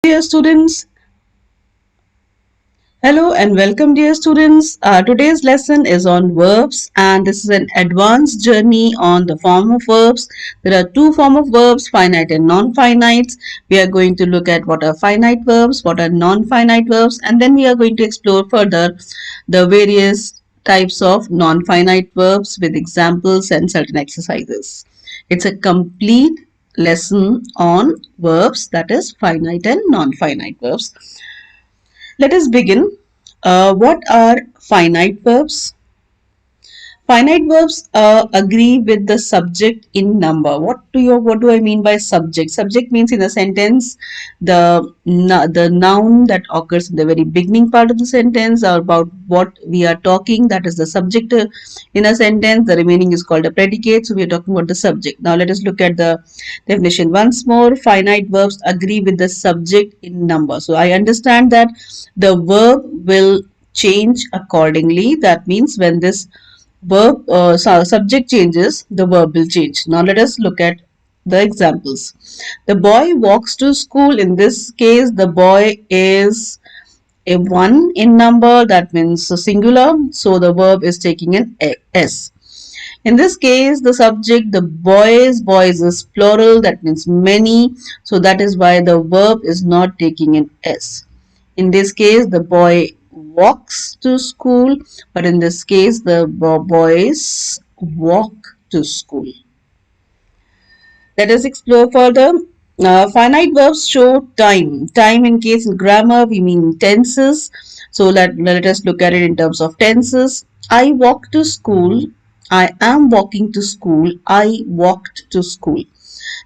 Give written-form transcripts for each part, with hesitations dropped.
Dear students, hello and welcome dear students. Today's lesson is on verbs and this is an advanced journey on the form of verbs. There are two forms of verbs, finite and non-finite. We are going to look at what are finite verbs, what are non-finite verbs, and then we are going to explore further the various types of non-finite verbs with examples and certain exercises. It's a complete lesson on verbs, that is finite and non-finite verbs. Let us begin. What are finite verbs? Finite verbs agree with the subject in number. What do I mean by subject? Subject means in a sentence the noun that occurs in the very beginning part of the sentence or about what we are talking, that is the subject in a sentence. The remaining is called a predicate. So we are talking about the subject. Now let us look at the definition once more. Finite verbs agree with the subject in number. So I understand that the verb will change accordingly. That means when this subject changes, the verb will change. Now let us look at the examples. The boy walks to school. In this case, the boy is a 1 in number, that means a singular, so the verb is taking an s. In this case, the subject, the boys is plural, that means many, so that is why the verb is not taking an s. In this case, the boy walks to school, but in this case, the boys walk to school. Let us explore further. Finite verbs show time. Time in case in grammar, we mean tenses. So let us look at it in terms of tenses. I walk to school. I am walking to school. I walked to school.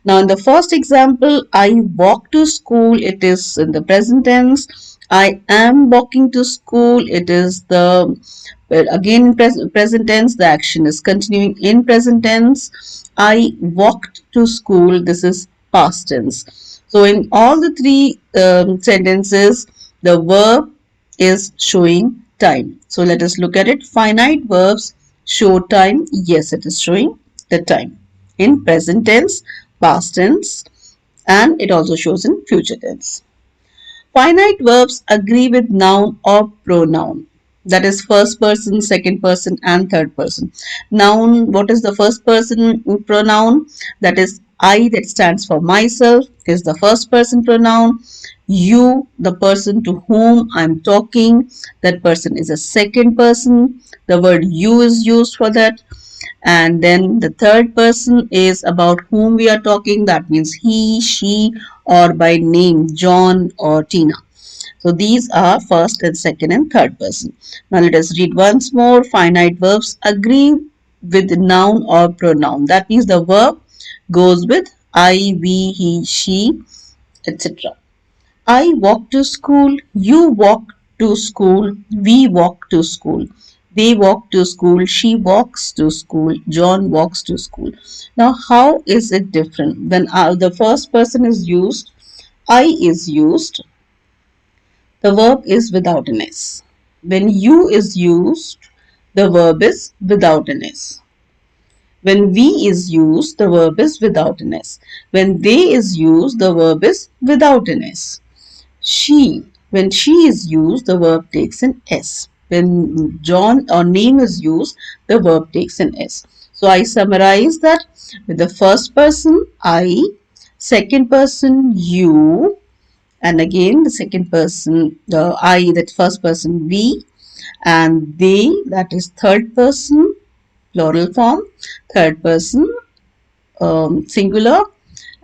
Now, in the first example, I walk to school, it is in the present tense. I am walking to school, it is the, well, again in present tense, the action is continuing in present tense. I walked to school, this is past tense. So, in all the three sentences, the verb is showing time. So, let us look at it. Finite verbs show time. Yes, it is showing the time in present tense, past tense, and it also shows in future tense. Finite verbs agree with noun or pronoun. That is first person, second person, and third person. Noun, what is the first person pronoun? That is I, that stands for myself, is the first person pronoun. You, the person to whom I'm talking, that person is a second person. The word you is used for that. And then the third person is about whom we are talking, that means he, she, or by name John or Tina. So these are first and second and third person. Now let us read once more. Finite verbs agree with noun or pronoun, that means the verb goes with I, we, he, she, etc. I walk to school, you walk to school, we walk to school. They walk to school, she walks to school, John walks to school. Now, how is it different? When the first person is used, I is used, the verb is without an S. When you is used, the verb is without an S. When we is used, the verb is without an S. When they is used, the verb is without an S. She, when she is used, the verb takes an S. When John or name is used, the verb takes an S. So I summarize that with the first person I, second person you, and again the second person, the I, that first person we, and they, that is third person plural form, third person singular,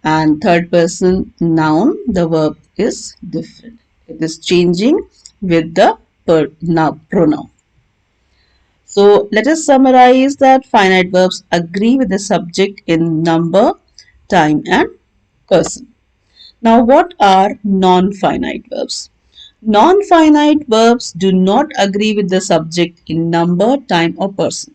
and third person noun, the verb is different. It is changing with the pronoun. So let us summarize that finite verbs agree with the subject in number, time, and person. Now, what are non-finite verbs? Non-finite verbs do not agree with the subject in number, time, or person.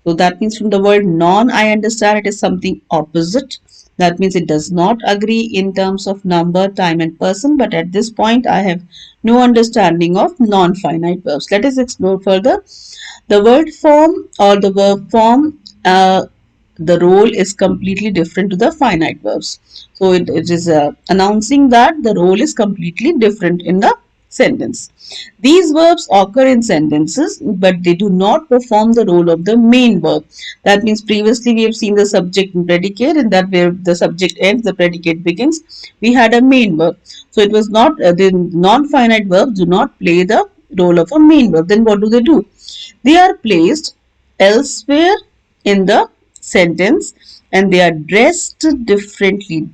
So that means from the word non, I understand it is something opposite. That means it does not agree in terms of number, time, and person. But at this point, I have no understanding of non-finite verbs. Let us explore further. The word form or the verb form the role is completely different to the finite verbs. So it is announcing that the role is completely different in the sentence. These verbs occur in sentences, but they do not perform the role of the main verb. That means previously we have seen the subject and predicate, and that where the subject ends, the predicate begins. We had a main verb. So it was not the non-finite verbs do not play the role of a main verb. Then what do they do? They are placed elsewhere in the sentence and they are dressed differently,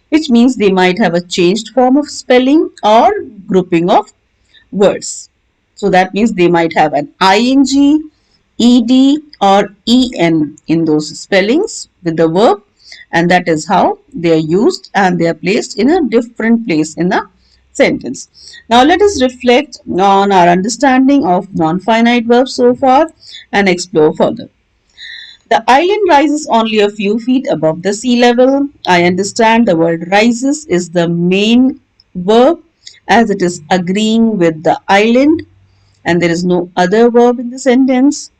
which means they might have a changed form of spelling or grouping of words. So that means they might have an ing, ed or en in those spellings with the verb, and that is how they are used and they are placed in a different place in the sentence. Now let us reflect on our understanding of non-finite verbs so far and explore further. The island rises only a few feet above the sea level. I understand the word rises is the main verb as it is agreeing with the island and there is no other verb in the sentence.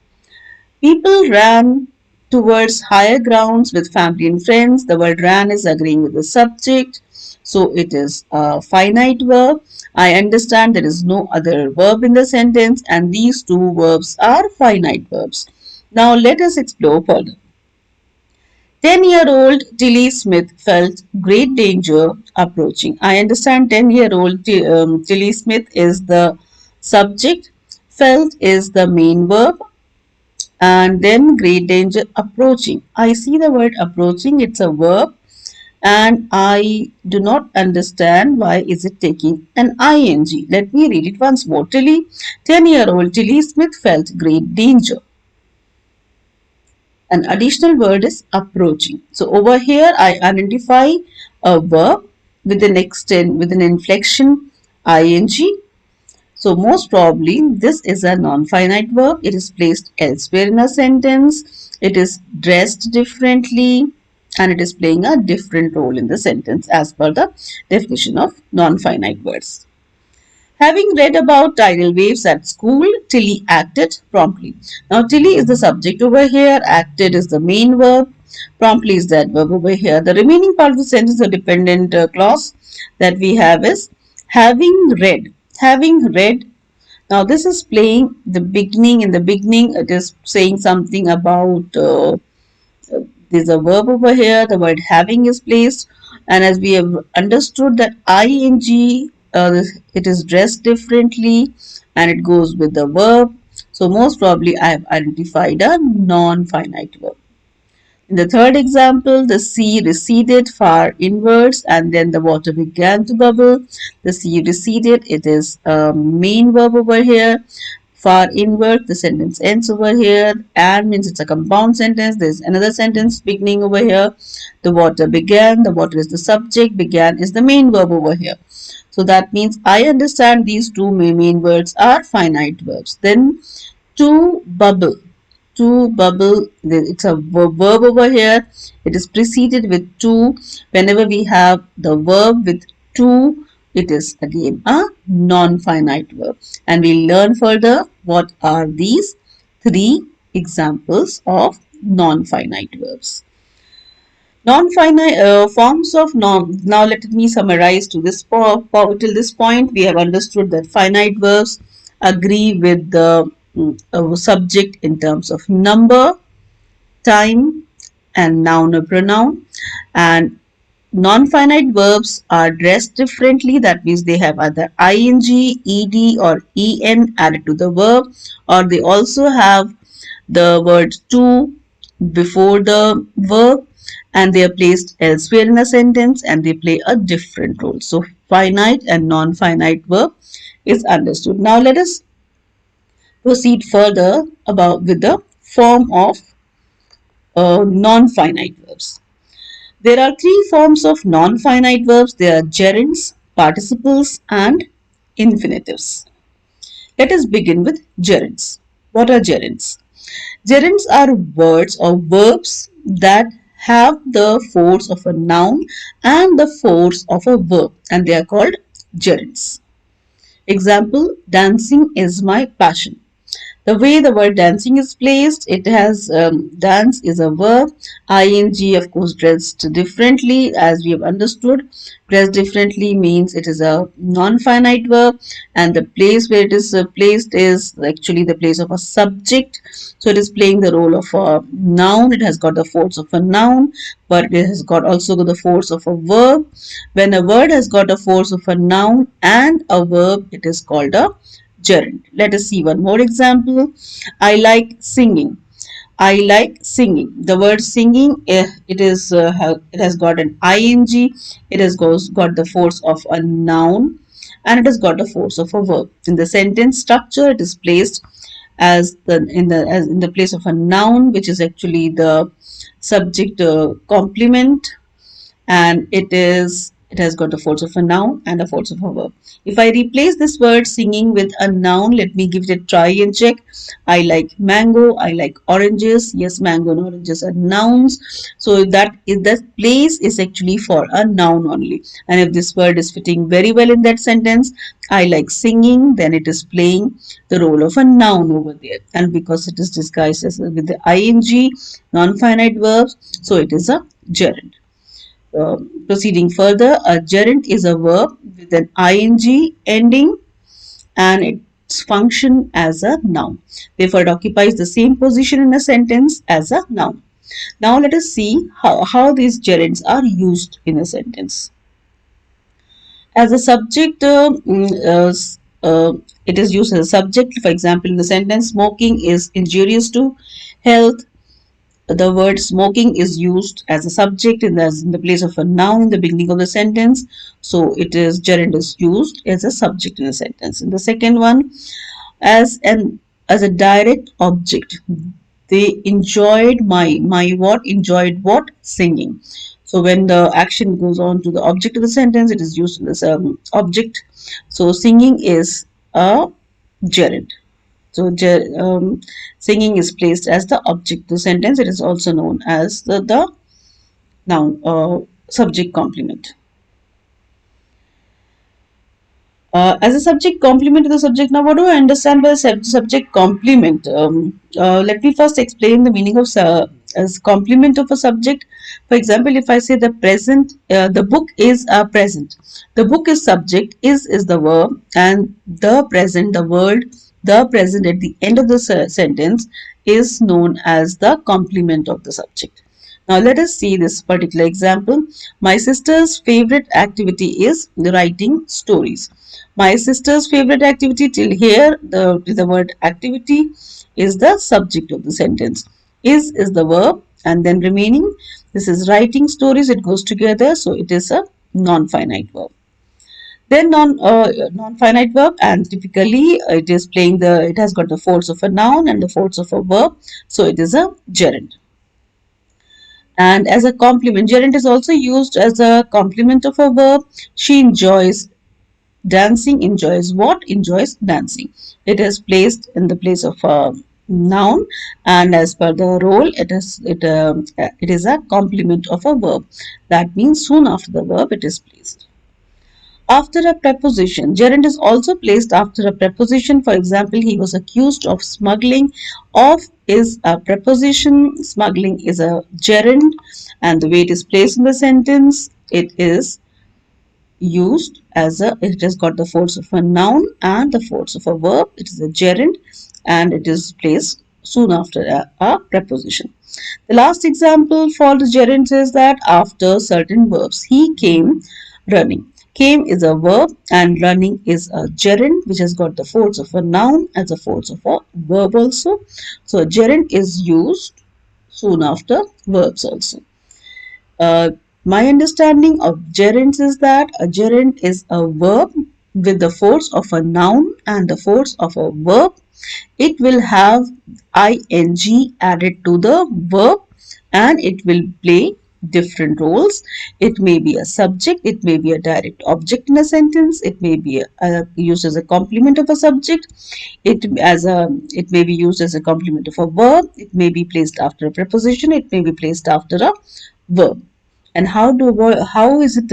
People ran towards higher grounds with family and friends. The word ran is agreeing with the subject. So it is a finite verb. I understand there is no other verb in the sentence and these two verbs are finite verbs. Now let us explore further. 10-year-old Tilly Smith felt great danger approaching. I understand 10-year-old Tilly Smith is the subject, felt is the main verb, and then great danger approaching. I see the word approaching, it's a verb, and I do not understand why is it taking an ing. Let me read it once more. 10-year-old Tilly Smith felt great danger. An additional word is approaching. So over here I identify a verb with an extend with an inflection ing. So most probably this is a non-finite verb. It is placed elsewhere in a sentence. It is dressed differently and it is playing a different role in the sentence as per the definition of non-finite words. Having read about tidal waves at school, Tilly acted promptly. Now, Tilly is the subject over here, acted is the main verb, promptly is that verb over here. The remaining part of the sentence, the dependent clause that we have is having read. Having read. Now, this is playing the beginning. In the beginning, it is saying something about there's a verb over here, the word having is placed, and as we have understood that ing, it is dressed differently and it goes with the verb. So most probably I have identified a non-finite verb. In the third example, the sea receded far inwards and then the water began to bubble. The sea receded, it is a main verb over here. Far inward, the sentence ends over here. And means it's a compound sentence. There's another sentence beginning over here. The water began, the water is the subject, began is the main verb over here. So that means I understand these two main words are finite verbs. Then to bubble. To bubble, it's a verb over here. It is preceded with to. Whenever we have the verb with to, it is again a non-finite verb. And we learn further what are these three examples of non-finite verbs. Non-finite forms of non. Now let me summarize to this till this point. We have understood that finite verbs agree with the subject in terms of number, time, and noun or pronoun. And non-finite verbs are dressed differently. That means they have either ing, ed, or en added to the verb, or they also have the word to before the verb and they are placed elsewhere in a sentence and they play a different role. So finite and non-finite verb is understood. Now let us proceed further about with the form of non-finite verbs. There are three forms of non-finite verbs. They are gerunds, participles and infinitives. Let us begin with gerunds. What are gerunds? Gerunds are words or verbs that have the force of a noun and the force of a verb and they are called gerunds. Example, dancing is my passion. The way the word dancing is placed, it has dance is a verb. Ing, of course, dressed differently, as we have understood. Dressed differently means it is a non-finite verb, and the place where it is placed is actually the place of a subject. So it is playing the role of a noun. It has got the force of a noun, but it has got also got the force of a verb. When a word has got a force of a noun and a verb, it is called a gerund. Let us see one more example. I like singing. I like singing. The word singing, it has got an ing. It has got the force of a noun, and it has got the force of a verb. In the sentence structure, it is placed as in the place of a noun, which is actually the subject complement, and it has got a force of a noun and a force of a verb. If I replace this word singing with a noun, let me give it a try and check. I like mango, I like oranges. Yes, mango and oranges are nouns. So that place is actually for a noun only. And if this word is fitting very well in that sentence, I like singing, then it is playing the role of a noun over there. And because it is disguised as with the ing, non-finite verbs, so it is a gerund. Proceeding further, a gerund is a verb with an ing ending and its function as a noun. Therefore, it occupies the same position in a sentence as a noun. Now, let us see how these gerunds are used in a sentence. As a subject, it is used as a subject. For example, in the sentence, smoking is injurious to health. The word smoking is used as a subject in the place of a noun in the beginning of the sentence. So it is gerund is used as a subject in a sentence. In the second one, as an as a direct object, they enjoyed what singing. So when the action goes on to the object of the sentence, it is used as object. So singing is a gerund. So singing is placed as the object. The sentence, it is also known as the noun subject complement. As a subject complement to the subject. Now, what do I understand by subject complement? Let me first explain the meaning of as complement of a subject. For example, if I say the present, the book is a present. The book is subject, is the verb, and the present, the word, the present at the end of the sentence is known as the complement of the subject. Now, let us see this particular example. My sister's favorite activity is writing stories. My sister's favorite activity, till here the word activity is the subject of the sentence. Is the verb, and then remaining, this is writing stories, it goes together, so it is a non-finite verb. Then non-finite verb, and typically it has got the force of a noun and the force of a verb, so it is a gerund. And as a complement, gerund is also used as a complement of a verb. She enjoys dancing. Enjoys what? Enjoys dancing. It is placed in the place of a noun, and as per the role, it is a complement of a verb. That means soon after the verb, it is placed. After a preposition, gerund is also placed after a preposition. For example, he was accused of smuggling. Of is a preposition, smuggling is a gerund, and the way it is placed in the sentence, it has got the force of a noun and the force of a verb. It is a gerund, and it is placed soon after a preposition. The last example for the gerund is that after certain verbs, he came running. Came is a verb and running is a gerund which has got the force of a noun as a force of a verb also. So a gerund is used soon after verbs also. Uh, my understanding of gerunds is that a gerund is a verb with the force of a noun and the force of a verb. It will have ing added to the verb, and it will play different roles. It may be a subject, it may be a direct object in a sentence, it may be used as a complement of a subject, it may be used as a complement of a verb, it may be placed after a preposition, it may be placed after a verb. And how is it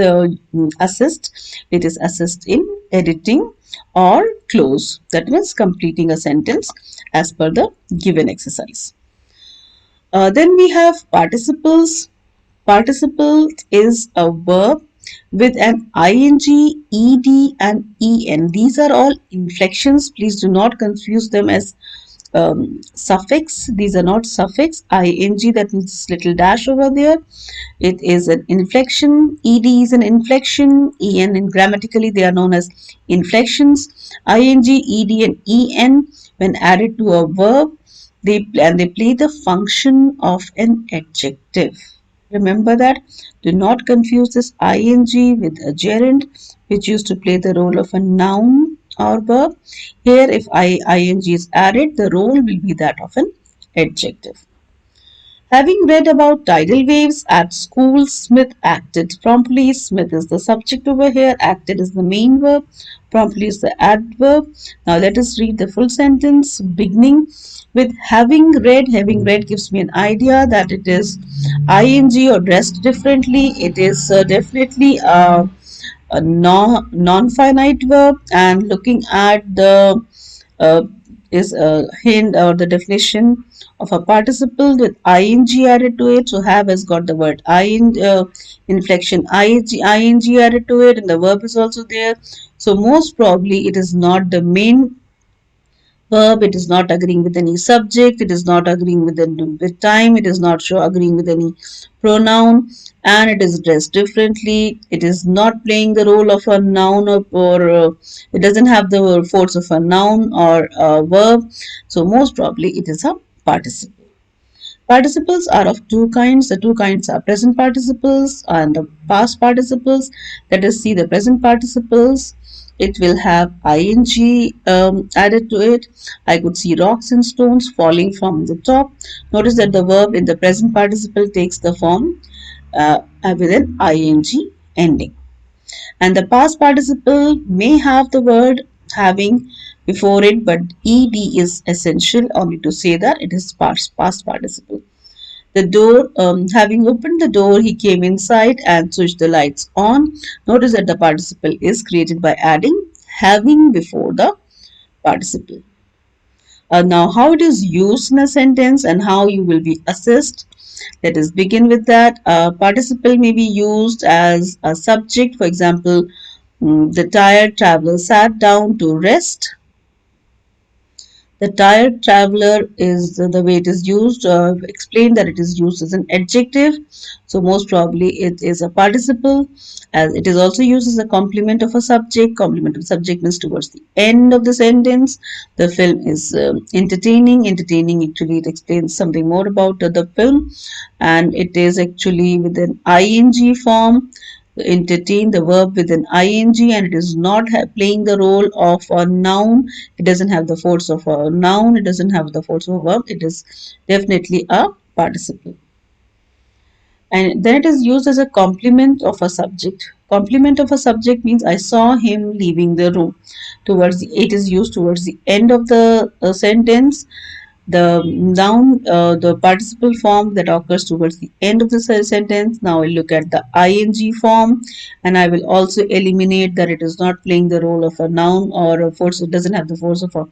assist? It is assist in editing or close. That means completing a sentence as per the given exercise. Then we have participles. Participle is a verb with an ing, ed, and en. These are all inflections. Please do not confuse them as suffix. These are not suffix. Ing, that means this little dash over there. It is an inflection. Ed is an inflection. En, and grammatically they are known as inflections. Ing, ed, and en, when added to a verb, they play the function of an adjective. Remember that. Do not confuse this ing with a gerund, which used to play the role of a noun or verb. Here, if ing is added, the role will be that of an adjective. Having read about tidal waves at school, Smith acted promptly. Smith is the subject over here. Acted is the main verb. Promptly is the adverb. Now let us read the full sentence beginning with having read. Having read gives me an idea that it is ing or dressed differently. It is definitely a non-finite verb, and looking at the uh, is a hint or the definition of a participle with ing added to it. So have has got the word ing inflection ing added to it, and the verb is also there. So most probably it is not the main verb. It is not agreeing with any subject. It is not agreeing with time. It is not sure agreeing with any pronoun, and it is dressed differently. It is not playing the role of a noun, or it doesn't have the force of a noun or a verb. So most probably it is a participle. Participles are of two kinds. The two kinds are present participles and the past participles. Let us see the present participles. It will have ing added to it. I could see rocks and stones falling from the top. Notice that the verb in the present participle takes the form with an ing ending. And the past participle may have the word having before it, but ed is essential only to say that it is past participle. The door, having opened the door, he came inside and switched the lights on. Notice that the participle is created by adding having before the participle. Now, how it is used in a sentence and how you will be assessed. Let us begin with that. Participle may be used as a subject. For example, the tired traveler sat down to rest. The tired traveler is the way it is used. Explain that it is used as an adjective. So most probably it is a participle. As it is also used as a complement of a subject. Complement of subject means towards the end of the sentence. The film is entertaining. Entertaining actually it explains something more about the film, and it is actually with an ing form. Entertain, the verb with an ing, and it is not playing the role of a noun. It doesn't have the force of a noun. It doesn't have the force of a verb. It is definitely a participle. And then it is used as a complement of a subject. Complement of a subject means I saw him leaving the room. It is used towards the end of the sentence. The noun, the participle form that occurs towards the end of the sentence. Now I'll look at the ing form, and I will also eliminate that it is not playing the role of a noun or a force. It doesn't have the force of a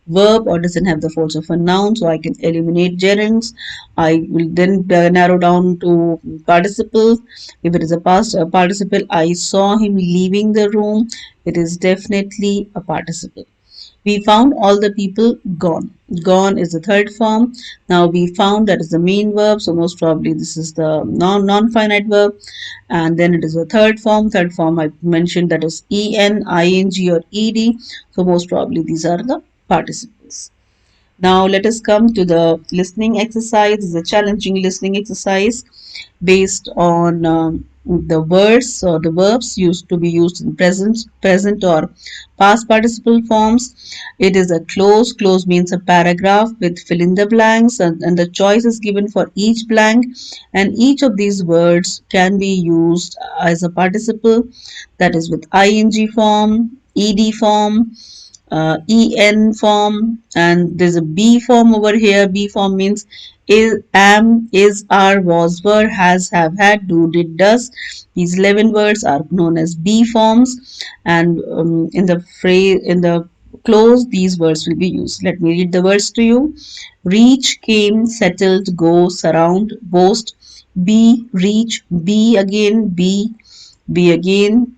verb or doesn't have the force of a noun, so I can eliminate gerunds. I will then narrow down to participles. If it is a past participle, I saw him leaving the room. It is definitely a participle. We found all the people gone. Gone is the third form. Now we found that is the main verb. So most probably this is the non-finite verb. And then it is the third form. Third form I mentioned that is en, ing or ed. So most probably these are the participles. Now let us come to the listening exercise. It's a challenging listening exercise based on the words or the verbs used to be used in present or past participle forms. It is a clause. Clause means a paragraph with fill in the blanks, and the choice is given for each blank. And each of these words can be used as a participle, that is with ing form, ed form, en form, and there's a be form over here. Be form means is, am, is, are, was, were, has, have, had, do, did, does. These 11 words are known as be forms, and in the phrase, in the clause, these words will be used. Let me read the words to you. Reach, came, settled, go, surround, boast, be, reach, be again,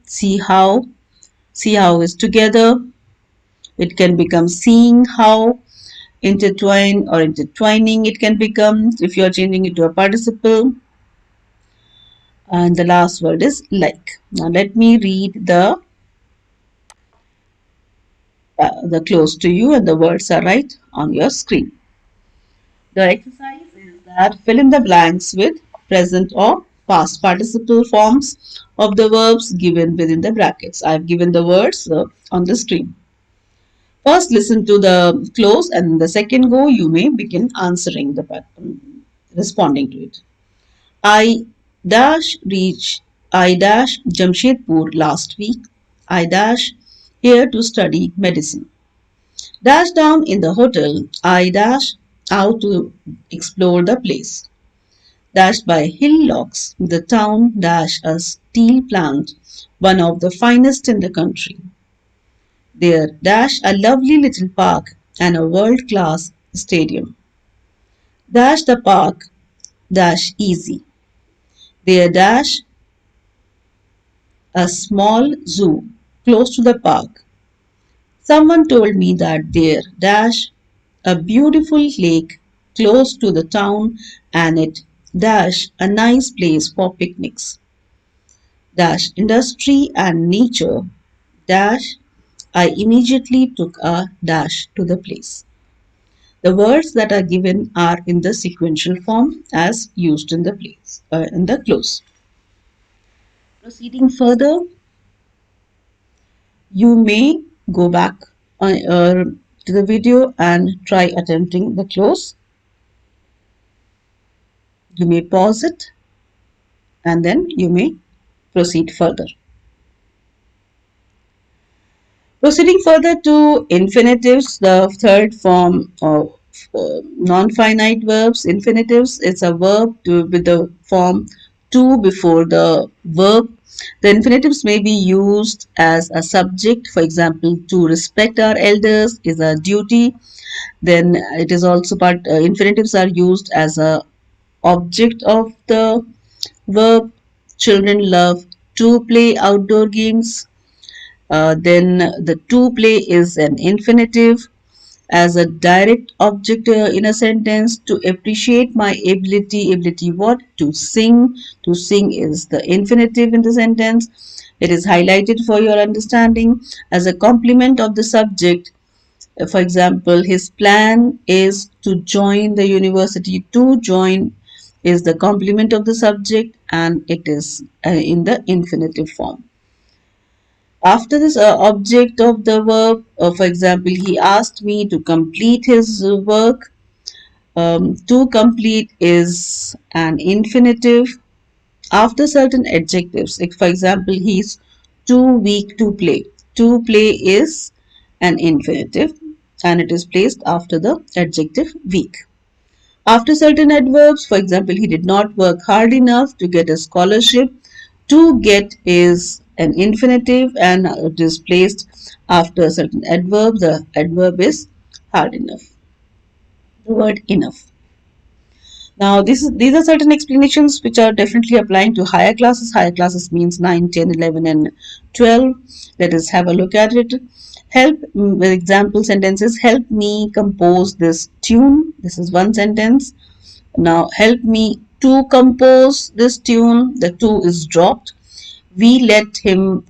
see how is together. It can become seeing how, intertwine or intertwining. It can become if you're changing it to a participle. And the last word is like. Now let me read the close to you, and the words are right on your screen. The exercise is that fill in the blanks with present or past participle forms of the verbs given within the brackets. I've given the words on the screen. First, listen to the close, and the second go, you may begin answering responding to it. I dash reach I dash Jamshedpur last week. I dash here to study medicine. Dash down in the hotel. I dash out to explore the place. Dash by hillocks, the town dash a steel plant, one of the finest in the country. There dash a lovely little park and a world class stadium. Dash the park dash easy. There dash a small zoo close to the park. Someone told me that there dash a beautiful lake close to the town, and it dash a nice place for picnics. Dash industry and nature dash I immediately took a dash to the place. The words that are given are in the sequential form as used in the place in the close. Proceeding further, you may go back to the video and try attempting the close. You may pause it and then you may proceed further. Proceeding further to infinitives, the third form of non-finite verbs. Infinitives, it's a verb with the form to before the verb. The infinitives may be used as a subject. For example, to respect our elders is a duty. Then it is also infinitives are used as a object of the verb. Children love to play outdoor games. Then the to play is an infinitive as a direct object in a sentence. To appreciate my ability what? To sing is the infinitive in the sentence. It is highlighted for your understanding as a complement of the subject. For example, his plan is to join the university. To join is the complement of the subject, and it is in the infinitive form. After this object of the verb, for example, he asked me to complete his work. To complete is an infinitive. After certain adjectives, like for example, he's too weak to play. To play is an infinitive and it is placed after the adjective weak. After certain adverbs, for example, he did not work hard enough to get a scholarship. To get is an infinitive and it is placed after a certain adverb. The adverb is hard enough. The word enough. Now, these are certain explanations which are definitely applying to higher classes. Higher classes means 9, 10, 11, and 12. Let us have a look at it. Help with example sentences. Help me compose this tune. This is one sentence. Now, help me to compose this tune. The to is dropped. We let him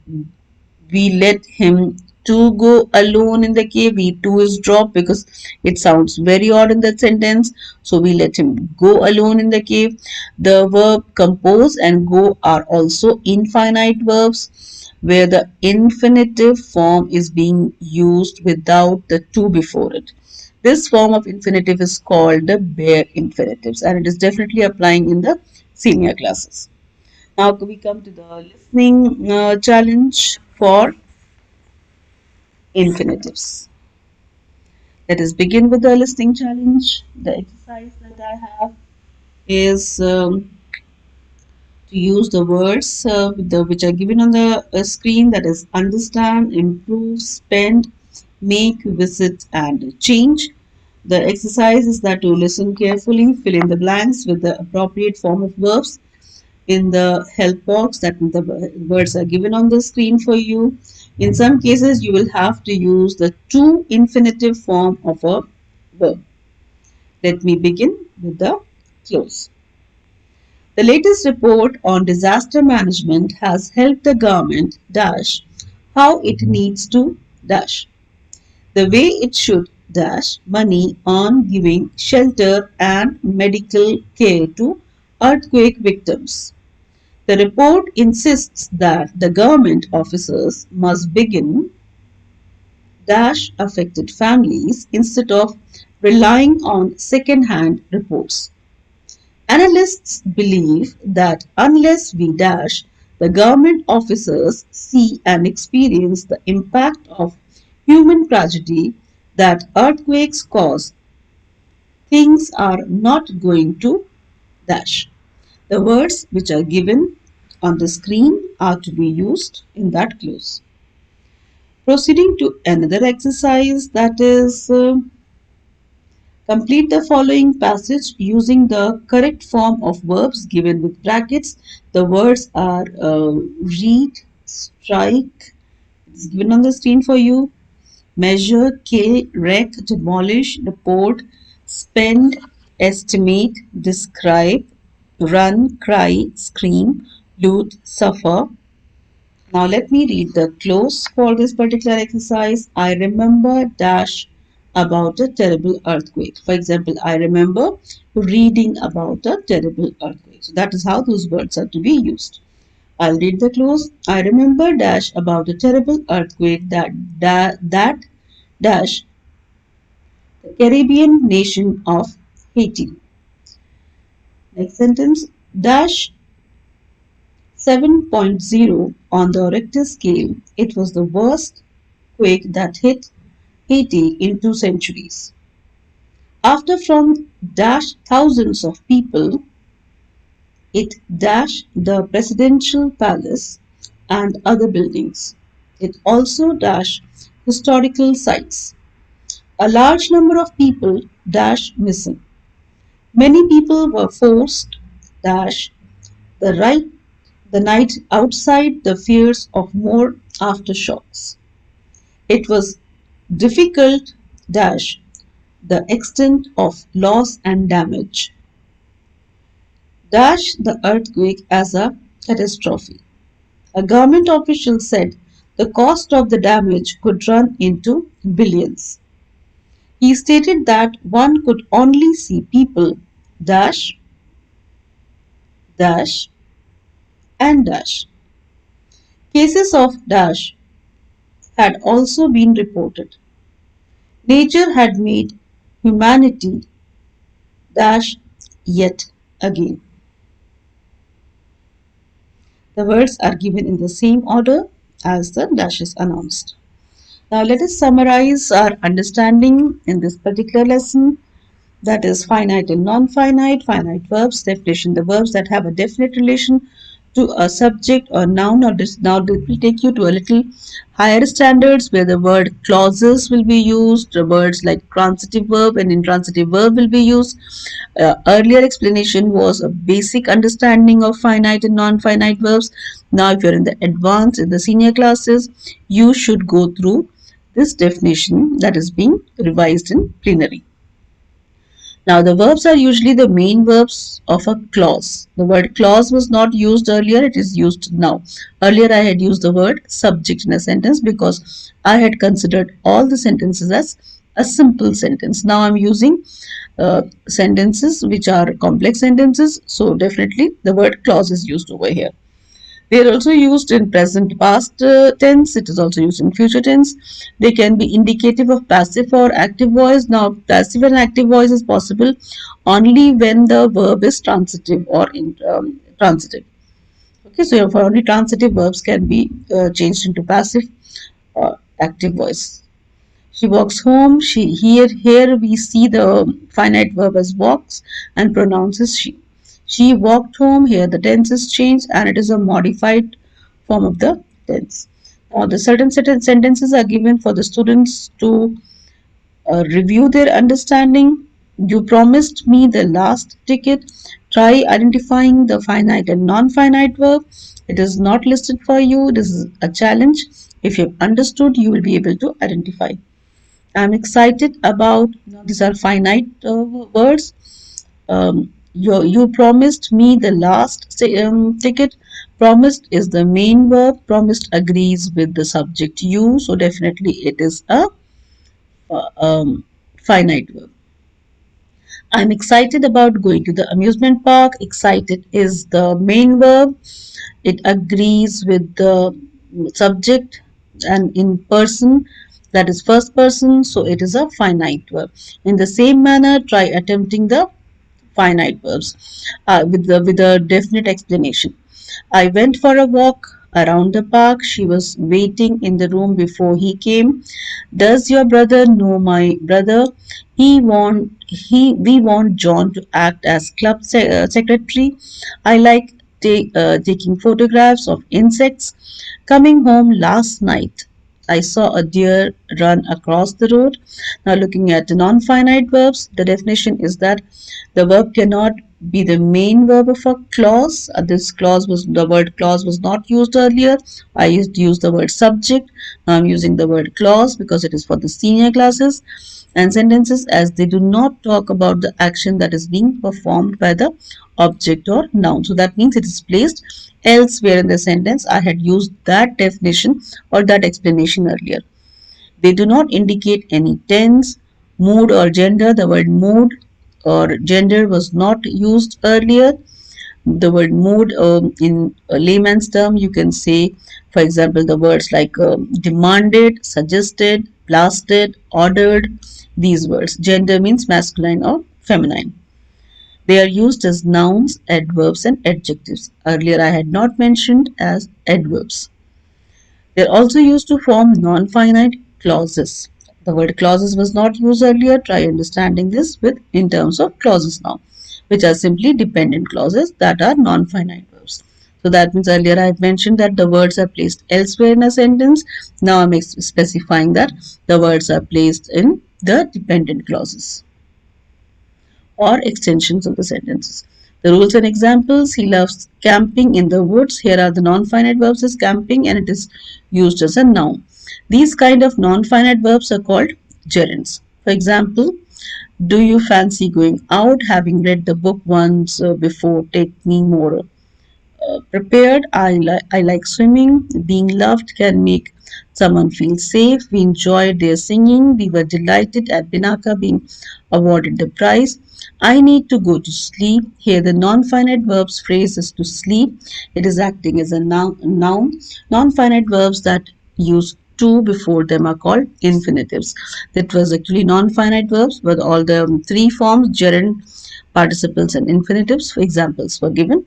to go alone in the cave. We too is dropped because it sounds very odd in that sentence. So we let him go alone in the cave. The verb compose and go are also infinite verbs where the infinitive form is being used without the to before it. This form of infinitive is called the bare infinitives, and it is definitely applying in the senior classes. Now we come to the listening challenge for infinitives. Let us begin with the listening challenge. The exercise that I have is to use the words which are given on the screen, that is understand, improve, spend, make, visit, and change. The exercise is that to listen carefully, fill in the blanks with the appropriate form of verbs in the help box, that the words are given on the screen for you. In some cases, you will have to use the to infinitive form of a verb. Let me begin with the close. The latest report on disaster management has helped the government dash how it needs to dash the way it should dash money on giving shelter and medical care to earthquake victims. The report insists that the government officers must begin dash affected families instead of relying on second-hand reports. Analysts believe that unless we dash, the government officers see and experience the impact of human tragedy that earthquakes cause, things are not going to dash. The words which are given on the screen are to be used in that clause. Proceeding to another exercise, that is complete the following passage using the correct form of verbs given with brackets. The words are read, strike, it's given on the screen for you, measure, kill, wreck, demolish, report, spend, estimate, describe, run, cry, scream, loot, suffer. Now let me read the close for this particular exercise. I remember dash about a terrible earthquake. For example, I remember reading about a terrible earthquake. So that is how those words are to be used. I'll read the close. I remember dash about a terrible earthquake that dash the Caribbean nation of Haiti. Next sentence, dash 7.0 on the Richter scale. It was the worst quake that hit Haiti in 2 centuries. After from dash thousands of people, it dashed the presidential palace and other buildings. It also dashed historical sites. A large number of people dashed missing. Many people were forced dash the right the night outside the fears of more aftershocks. It was difficult dash the extent of loss and damage. Dash the earthquake as a catastrophe. A government official said the cost of the damage could run into billions. He stated that one could only see people dash, dash, and dash. Cases of dash had also been reported. Nature had made humanity dash yet again. The words are given in the same order as the dash is announced. Now let us summarize our understanding in this particular lesson, that is finite and non-finite, finite verbs, definition, the verbs that have a definite relation to a subject or noun or now it will take you to a little higher standards where the word clauses will be used, the words like transitive verb and intransitive verb will be used. Earlier explanation was a basic understanding of finite and non-finite verbs. Now if you're in the advanced, in the senior classes, you should go through this definition that is being revised in plenary. Now, the verbs are usually the main verbs of a clause. The word clause was not used earlier, it is used now. Earlier, I had used the word subject in a sentence because I had considered all the sentences as a simple sentence. Now, I'm using sentences which are complex sentences, so definitely the word clause is used over here. They are also used in present past tense. It is also used in future tense. They can be indicative of passive or active voice. Now, passive and active voice is possible only when the verb is transitive or transitive. Okay, so for only transitive verbs can be changed into passive or active voice. She walks home. Here we see the finite verb as walks and pronounces she. She walked home. Here the tense is changed and it is a modified form of the tense. Now the certain sentences are given for the students to review their understanding. You promised me the last ticket. Try identifying the finite and non-finite verb. It is not listed for you. This is a challenge. If you've understood, you will be able to identify. I'm excited about, these are finite words. You promised me the last ticket. Promised is the main verb. Promised agrees with the subject you. So definitely it is a finite verb. I'm excited about going to the amusement park. Excited is the main verb. It agrees with the subject and in person, that is first person, so it is a finite verb. In the same manner, try attempting the finite verbs with a definite explanation. I went for a walk around the park. She was waiting in the room before he came. Does your brother know my brother? We want John to act as club secretary. I like taking photographs of insects. Coming home last night, I saw a deer run across the road. Now, looking at the non finite verbs, the definition is that the verb cannot be the main verb of a clause. This clause was the word clause was not used earlier. I used to use the word subject. Now I'm using the word clause because it is for the senior classes and sentences as they do not talk about the action that is being performed by the object or noun. So that means it is placed elsewhere in the sentence. I had used that definition or that explanation earlier. They do not indicate any tense, mood, or gender. The word mood or gender was not used earlier. The word mood, in a layman's term, you can say, for example, the words like demanded, suggested, blasted, ordered, these words. Gender means masculine or feminine. They are used as nouns, adverbs, and adjectives. Earlier, I had not mentioned as adverbs. They're also used to form non-finite clauses. The word clauses was not used earlier. Try understanding this with in terms of clauses now, which are simply dependent clauses that are non-finite verbs. So that means earlier I had mentioned that the words are placed elsewhere in a sentence. Now I'm specifying that the words are placed in the dependent clauses or extensions of the sentences. The rules and examples. He loves camping in the woods. Here are the non-finite verbs as camping and it is used as a noun. These kind of non-finite verbs are called gerunds. For example, do you fancy going out? Having read the book once before, take me more prepared. I like swimming. Being loved can make someone feel safe. We enjoyed their singing. We were delighted at Binaka being awarded the prize. I need to go to sleep. Here, the non finite verbs phrase is to sleep. It is acting as a noun. Non finite verbs that use to before them are called infinitives. That was actually non finite verbs, but all the three forms, gerund, participles, and infinitives, for examples, were given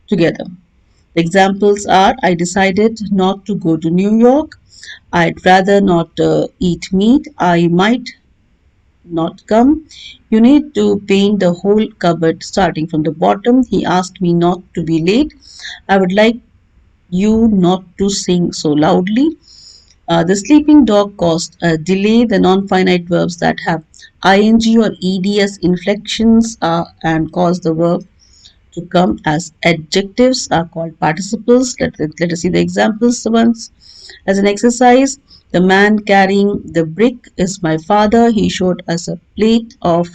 together. Examples are I decided not to go to New York. I'd rather not eat meat. I might not come. You need to paint the whole cupboard starting from the bottom. He asked me not to be late. I would like you not to sing so loudly. The sleeping dog caused a delay. The non finite verbs that have ing or eds inflections and cause the verb to come as adjectives are called participles. Let us see the examples once. As an exercise, the man carrying the brick is my father. He showed us a plate of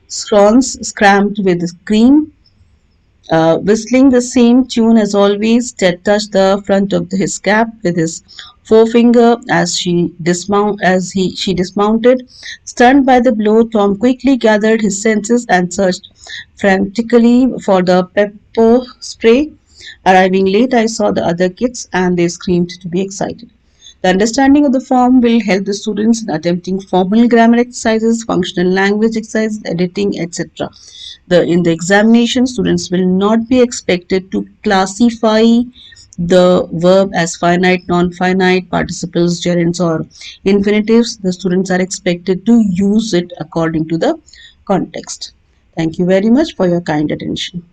scones scrambled with cream. Whistling the same tune as always, Ted touched the front of his cap with his forefinger as she dismounted. Stunned by the blow, Tom quickly gathered his senses and searched frantically for the pepper spray. Arriving late, I saw the other kids and they screamed to be excited. The understanding of the form will help the students in attempting formal grammar exercises, functional language exercises, editing, etc. In the examination, students will not be expected to classify the verb as finite, non-finite, participles, gerunds, or infinitives, the students are expected to use it according to the context. Thank you very much for your kind attention.